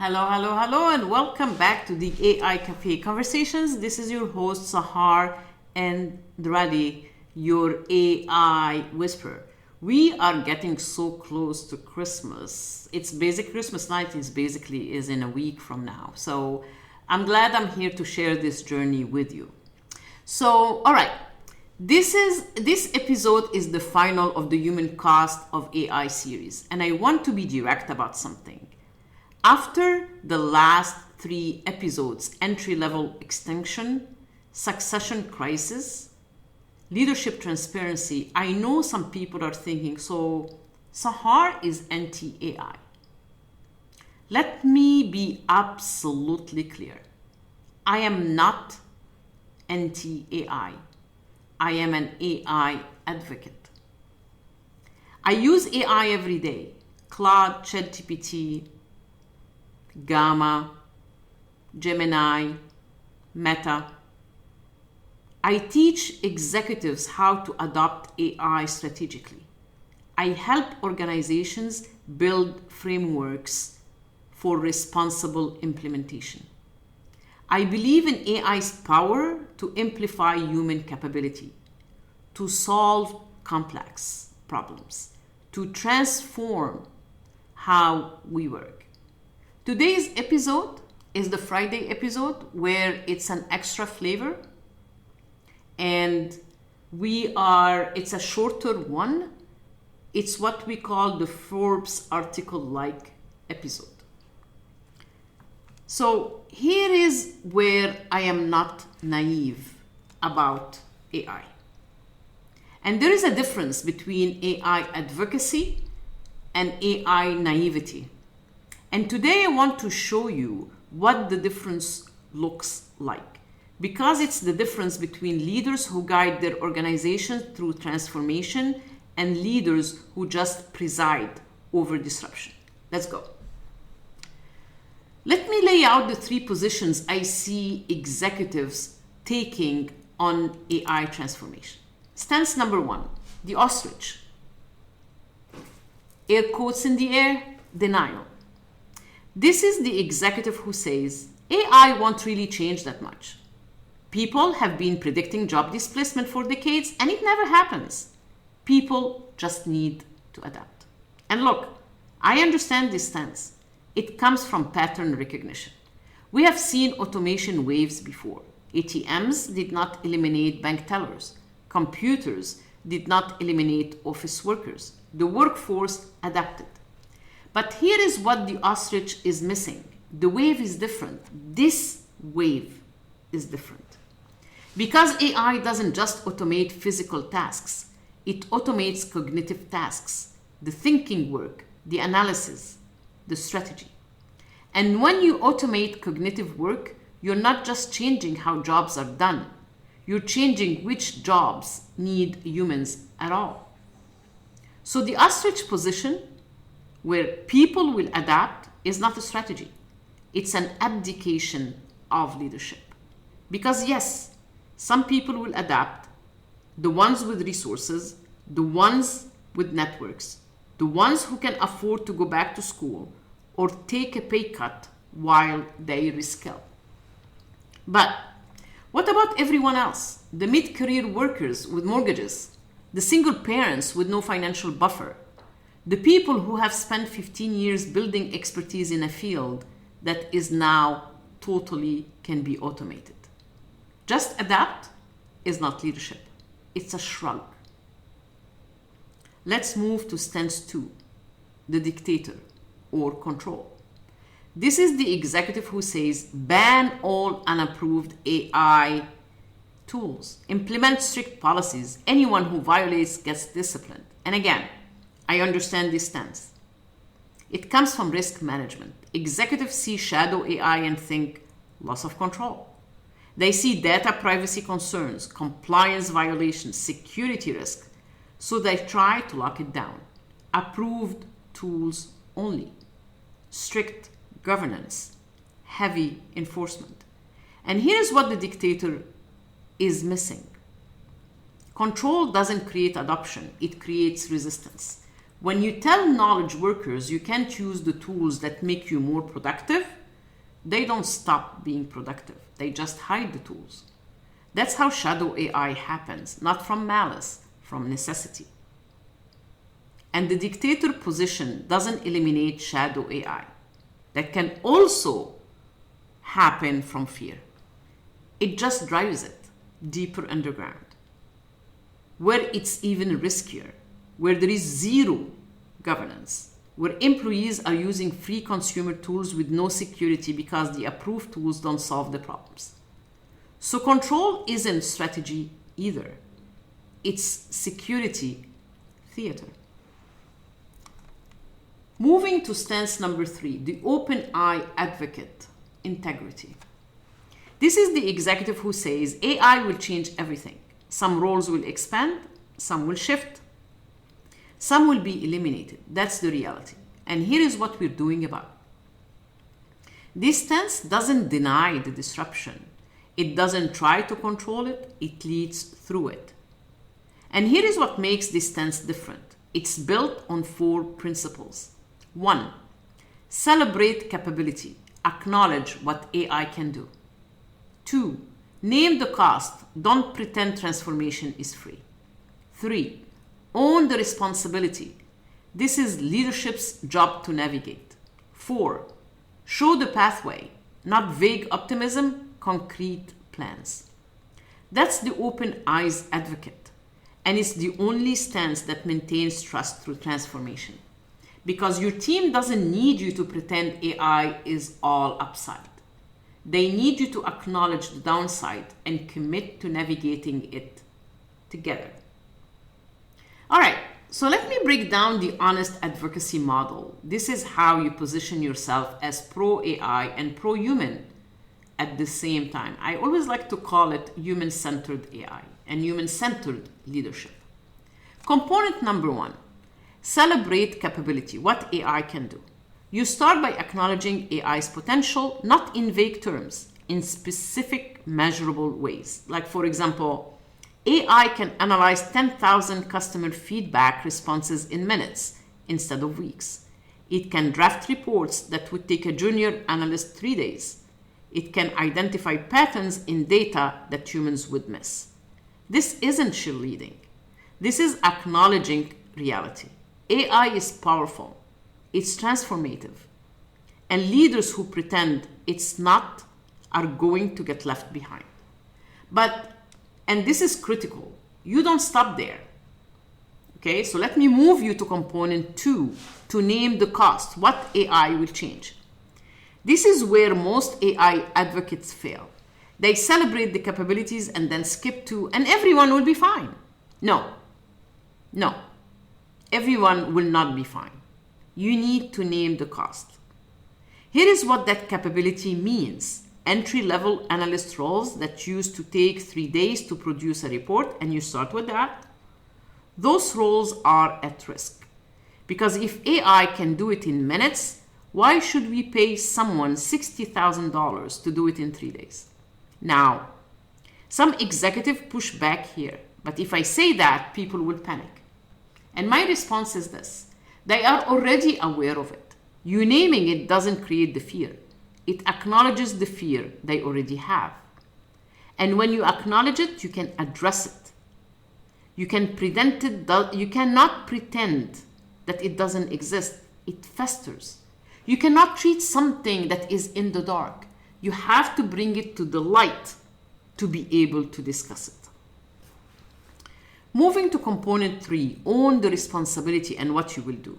Hello, hello, hello, and welcome back to the AI Cafe Conversations. This is your host, Sahar and Andrade, your AI whisperer. We are getting so close to Christmas. Christmas night is in a week from now. So I'm glad I'm here to share this journey with you. So, all right. This episode is the final of the Human Cost of AI series, and I want to be direct about something. After the last 3 episodes, entry-level extinction, succession crisis, leadership transparency, I know some people are thinking, so Sahar is anti-AI. Let me be absolutely clear. I am not anti-AI. I am an AI advocate. I use AI every day. Claude, ChatGPT, Gamma, Gemini, Meta. I teach executives how to adopt AI strategically. I help organizations build frameworks for responsible implementation. I believe in AI's power to amplify human capability, to solve complex problems, to transform how we work. Today's episode is the Friday episode where it's an extra flavor, and it's a shorter one. It's what we call the Forbes article-like episode. So here is where I am not naive about AI. And there is a difference between AI advocacy and AI naivety. And today I want to show you what the difference looks like. Because it's the difference between leaders who guide their organizations through transformation and leaders who just preside over disruption. Let's go. Let me lay out the 3 positions I see executives taking on AI transformation. Stance number 1, the ostrich. Air quotes in the air, denial. This is the executive who says, AI won't really change that much. People have been predicting job displacement for decades and it never happens. People just need to adapt. And look, I understand this stance. It comes from pattern recognition. We have seen automation waves before. ATMs did not eliminate bank tellers. Computers did not eliminate office workers. The workforce adapted. But here is what the ostrich is missing. The wave is different. This wave is different. Because AI doesn't just automate physical tasks, it automates cognitive tasks, the thinking work, the analysis, the strategy. And when you automate cognitive work, you're not just changing how jobs are done. You're changing which jobs need humans at all. So the ostrich position, where people will adapt, is not a strategy. It's an abdication of leadership. Because yes, some people will adapt, the ones with resources, the ones with networks, the ones who can afford to go back to school or take a pay cut while they reskill. But what about everyone else? The mid-career workers with mortgages, the single parents with no financial buffer, the people who have spent 15 years building expertise in a field that is now totally can be automated. Just adapt is not leadership. It's a shrug. Let's move to stance 2, the dictator or control. This is the executive who says, ban all unapproved AI tools, implement strict policies. Anyone who violates gets disciplined. And again, I understand this stance. It comes from risk management. Executives see shadow AI and think loss of control. They see data privacy concerns, compliance violations, security risk. So they try to lock it down. Approved tools only. Strict governance. Heavy enforcement. And here's what the dictator is missing. Control doesn't create adoption, it creates resistance. When you tell knowledge workers you can't use the tools that make you more productive, they don't stop being productive. They just hide the tools. That's how shadow AI happens, not from malice, from necessity. And the dictator position doesn't eliminate shadow AI. That can also happen from fear. It just drives it deeper underground, where it's even riskier, where there is zero governance, where employees are using free consumer tools with no security because the approved tools don't solve the problems. So control isn't strategy either. It's security theater. Moving to stance number 3, the open eye advocate, integrity. This is the executive who says AI will change everything. Some roles will expand, some will shift, some will be eliminated. That's the reality. And here is what we're doing about it. This stance doesn't deny the disruption. It doesn't try to control it. It leads through it. And here is what makes this stance different. It's built on 4 principles. 1, celebrate capability. Acknowledge what AI can do. 2, name the cost. Don't pretend transformation is free. 3, own the responsibility. This is leadership's job to navigate. 4, show the pathway, not vague optimism, concrete plans. That's the open eyes advocate. And it's the only stance that maintains trust through transformation. Because your team doesn't need you to pretend AI is all upside. They need you to acknowledge the downside and commit to navigating it together. All right, so let me break down the honest advocacy model. This is how you position yourself as pro-AI and pro-human at the same time. I always like to call it human-centered AI and human-centered leadership. Component number 1, celebrate capability, what AI can do. You start by acknowledging AI's potential, not in vague terms, in specific measurable ways. Like, for example, AI can analyze 10,000 customer feedback responses in minutes instead of weeks. It can draft reports that would take a junior analyst 3 days. It can identify patterns in data that humans would miss. This isn't cheerleading. This is acknowledging reality. AI is powerful. It's transformative. And leaders who pretend it's not are going to get left behind. And this is critical, you don't stop there. Okay, so let me move you to component 2, to name the cost, what AI will change. This is where most AI advocates fail. They celebrate the capabilities and then skip to, and everyone will be fine. No, everyone will not be fine. You need to name the cost. Here is what that capability means. Entry-level analyst roles that used to take 3 days to produce a report, and you start with that. Those roles are at risk. Because if AI can do it in minutes, why should we pay someone $60,000 to do it in 3 days? Now, some executive push back here, but if I say that, people will panic. And my response is this: they are already aware of it. You naming it doesn't create the fear. It acknowledges the fear they already have. And when you acknowledge it, you can address it. You cannot pretend that it doesn't exist. It festers. You cannot treat something that is in the dark. You have to bring it to the light to be able to discuss it. Moving to component 3, own the responsibility and what you will do.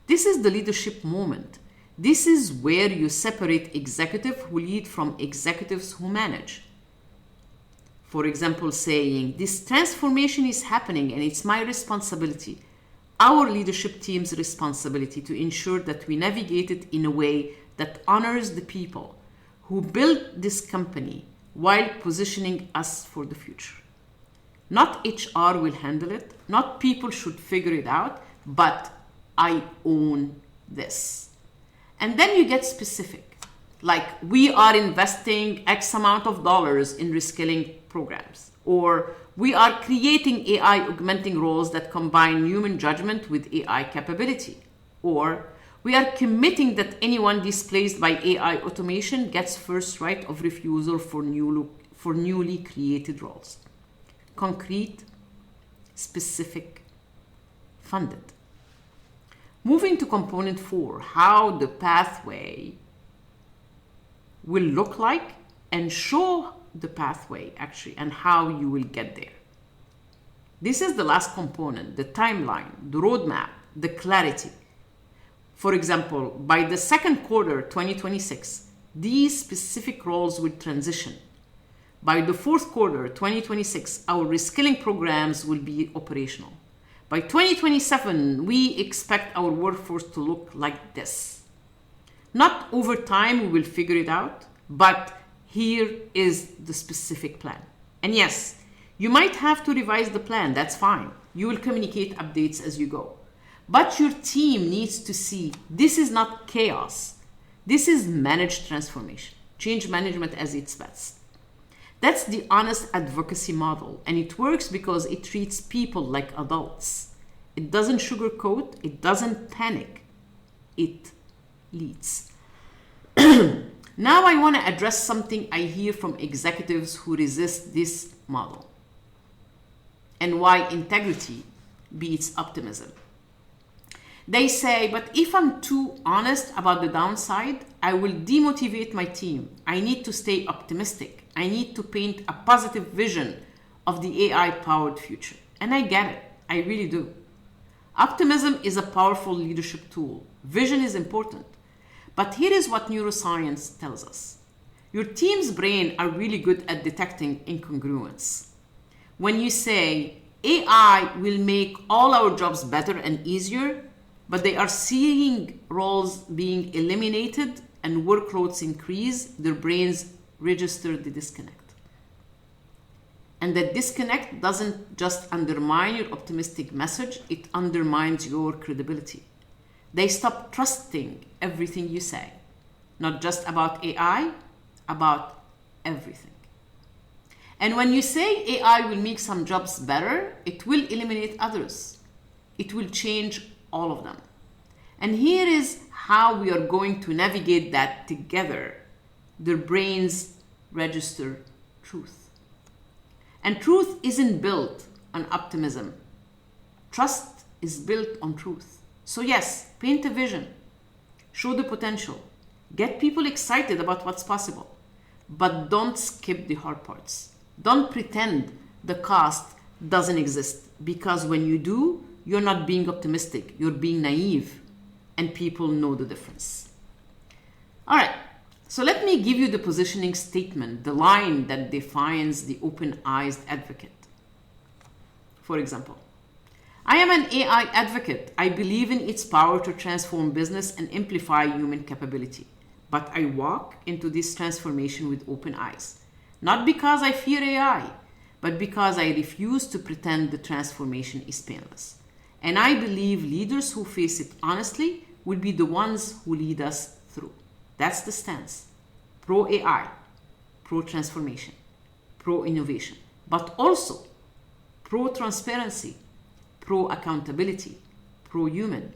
This is the leadership moment. This is where you separate executives who lead from executives who manage. For example, saying, this transformation is happening and it's my responsibility, our leadership team's responsibility to ensure that we navigate it in a way that honors the people who built this company while positioning us for the future. Not HR will handle it, not people should figure it out, but I own this. And then you get specific, like we are investing X amount of dollars in reskilling programs, Or we are creating AI augmenting roles that combine human judgment with AI capability. Or we are committing that anyone displaced by AI automation gets first right of refusal for newly created roles. Concrete, specific, funded. Moving to component 4, how the pathway will look like and show the pathway actually and how you will get there. This is the last component, the timeline, the roadmap, the clarity. For example, by the second quarter 2026, these specific roles will transition. By the fourth quarter 2026, our reskilling programs will be operational. By 2027, we expect our workforce to look like this. Not over time we will figure it out, but here is the specific plan. And yes, you might have to revise the plan, that's fine. You will communicate updates as you go. But your team needs to see this is not chaos. This is managed transformation, change management as its best. That's the honest advocacy model, and it works because it treats people like adults. It doesn't sugarcoat, it doesn't panic, it leads. Now I want to address something I hear from executives who resist this model and why integrity beats optimism. They say, but if I'm too honest about the downside, I will demotivate my team. I need to stay optimistic. I need to paint a positive vision of the AI-powered future. And I get it. I really do. Optimism is a powerful leadership tool. Vision is important. But here is what neuroscience tells us. Your team's brain are really good at detecting incongruence. When you say, AI will make all our jobs better and easier, but they are seeing roles being eliminated and workloads increase, their brains register the disconnect. And that disconnect doesn't just undermine your optimistic message, it undermines your credibility. They stop trusting everything you say, not just about AI, about everything. And when you say AI will make some jobs better, it will eliminate others. It will change all of them. And here is how we are going to navigate that together. Their brains register truth. And truth isn't built on optimism. Trust is built on truth. So yes, paint a vision, show the potential, get people excited about what's possible, but don't skip the hard parts. Don't pretend the cost doesn't exist, because when you do, you're not being optimistic, you're being naive, and people know the difference. All right, so let me give you the positioning statement, the line that defines the open-eyed advocate. For example, I am an AI advocate. I believe in its power to transform business and amplify human capability. But I walk into this transformation with open eyes. Not because I fear AI, but because I refuse to pretend the transformation is painless. And I believe leaders who face it honestly will be the ones who lead us through. That's the stance. Pro-AI, pro-transformation, pro-innovation, but also pro-transparency, pro-accountability, pro-human.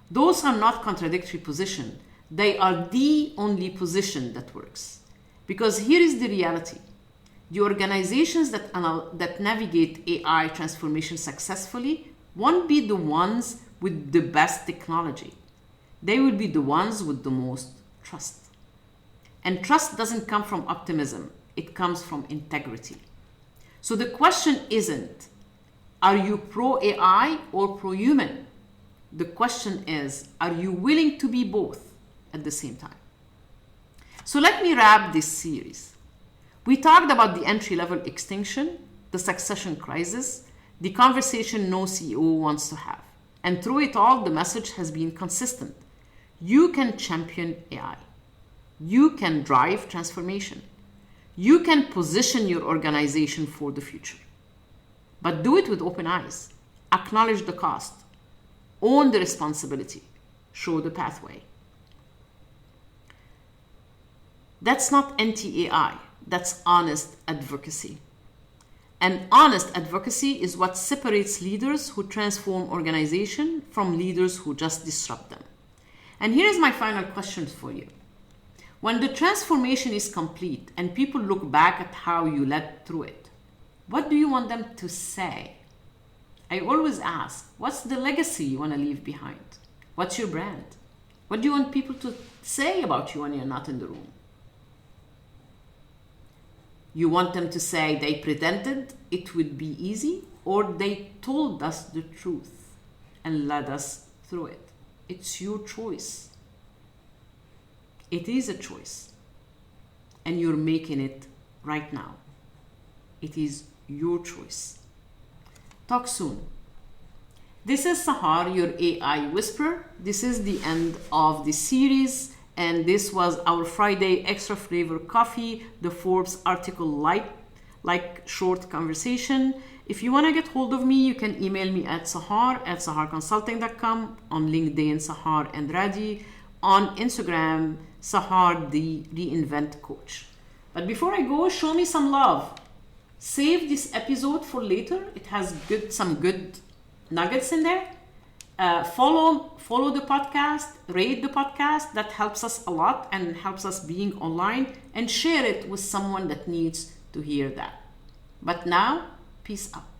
Those are not contradictory positions. They are the only position that works. Because here is the reality. The organizations that navigate AI transformation successfully won't be the ones with the best technology. They will be the ones with the most trust. And trust doesn't come from optimism. It comes from integrity. So the question isn't, are you pro-AI or pro-human? The question is, are you willing to be both at the same time? So let me wrap this series. We talked about the entry-level extinction, the succession crisis, the conversation no CEO wants to have. And through it all, the message has been consistent. You can champion AI. You can drive transformation. You can position your organization for the future. But do it with open eyes. Acknowledge the cost. Own the responsibility. Show the pathway. That's not anti-AI. That's honest advocacy. And honest advocacy is what separates leaders who transform organization from leaders who just disrupt them. And here is my final question for you. When the transformation is complete and people look back at how you led through it, what do you want them to say? I always ask, what's the legacy you want to leave behind? What's your brand? What do you want people to say about you when you're not in the room? You want them to say they pretended it would be easy, or they told us the truth and led us through it? It's your choice. It is a choice. And you're making it right now. It is your choice. Talk soon. This is Sahar, your AI Whisperer. This is the end of the series, and this was our Friday extra flavor coffee, the Forbes article like short conversation. If you want to get hold of me, you can email me at saharconsulting.com, on LinkedIn, Sahar and Radi, on Instagram, Sahar the Reinvent Coach. But before I go, show me some love. Save this episode for later. It has some good nuggets in there. Follow the podcast, rate the podcast. That helps us a lot and helps us being online, and share it with someone that needs to hear that. But now, peace out.